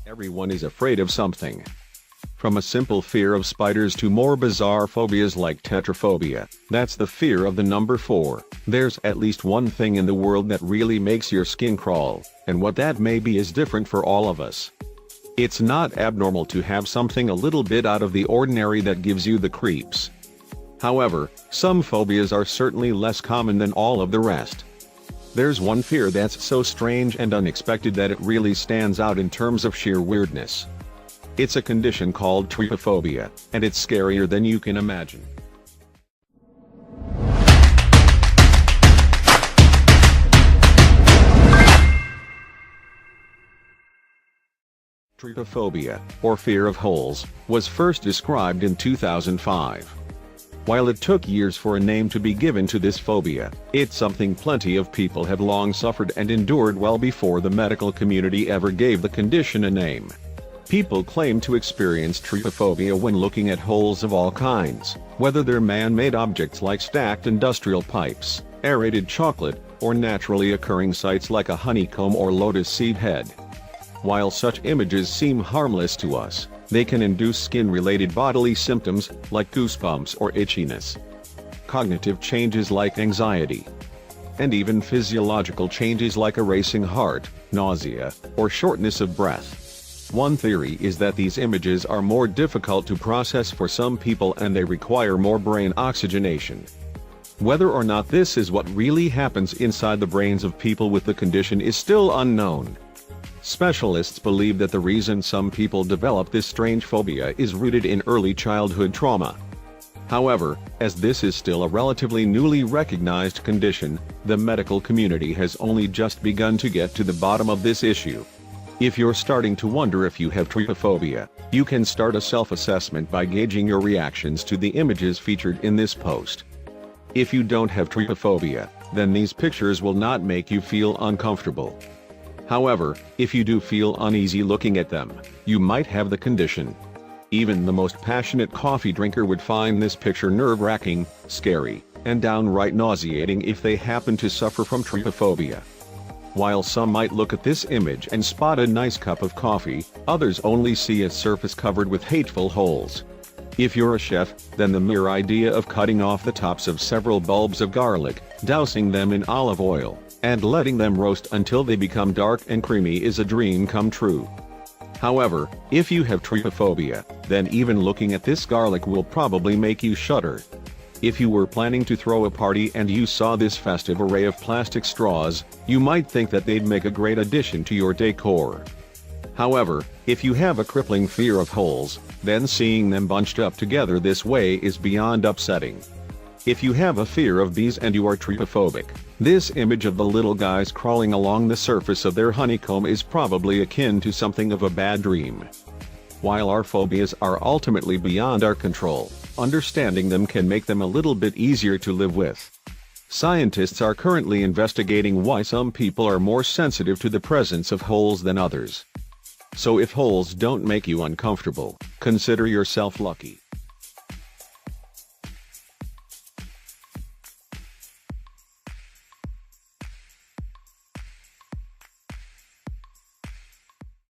Everyone is afraid of something. From a simple fear of spiders to more bizarre phobias like tetraphobia, that's the fear of the number 4. There's at least one thing in the world that really makes your skin crawl, and what that may be is different for all of us. It's not abnormal to have something a little bit out of the ordinary that gives you the creeps. However, some phobias are certainly less common than all of the rest. There's one fear that's so strange and unexpected that it really stands out in terms of sheer weirdness. It's a condition called trypophobia, and it's scarier than you can imagine. Trypophobia, or fear of holes, was first described in 2005. While it took years for a name to be given to this phobia, it's something plenty of people have long suffered and endured well before the medical community ever gave the condition a name. People claim to experience trypophobia when looking at holes of all kinds, whether they're man-made objects like stacked industrial pipes, aerated chocolate, or naturally occurring sites like a honeycomb or lotus seed head. While such images seem harmless to us, they can induce skin-related bodily symptoms, like goosebumps or itchiness, cognitive changes like anxiety, and even physiological changes like a racing heart, nausea, or shortness of breath. One theory is that these images are more difficult to process for some people and they require more brain oxygenation. Whether or not this is what really happens inside the brains of people with the condition is still unknown. Specialists believe that the reason some people develop this strange phobia is rooted in early childhood trauma. However, as this is still a relatively newly recognized condition, the medical community has only just begun to get to the bottom of this issue. If you're starting to wonder if you have trypophobia, you can start a self-assessment by gauging your reactions to the images featured in this post. If you don't have trypophobia, then these pictures will not make you feel uncomfortable. However, if you do feel uneasy looking at them, you might have the condition. Even the most passionate coffee drinker would find this picture nerve-wracking, scary, and downright nauseating if they happen to suffer from trypophobia. While some might look at this image and spot a nice cup of coffee, others only see a surface covered with hateful holes. If you're a chef, then the mere idea of cutting off the tops of several bulbs of garlic, dousing them in olive oil, and letting them roast until they become dark and creamy is a dream come true. However, if you have trypophobia, then even looking at this garlic will probably make you shudder. If you were planning to throw a party and you saw this festive array of plastic straws, you might think that they'd make a great addition to your decor. However, if you have a crippling fear of holes, then seeing them bunched up together this way is beyond upsetting. If you have a fear of bees and you are trypophobic, this image of the little guys crawling along the surface of their honeycomb is probably akin to something of a bad dream. While our phobias are ultimately beyond our control, understanding them can make them a little bit easier to live with. Scientists are currently investigating why some people are more sensitive to the presence of holes than others. So if holes don't make you uncomfortable, consider yourself lucky.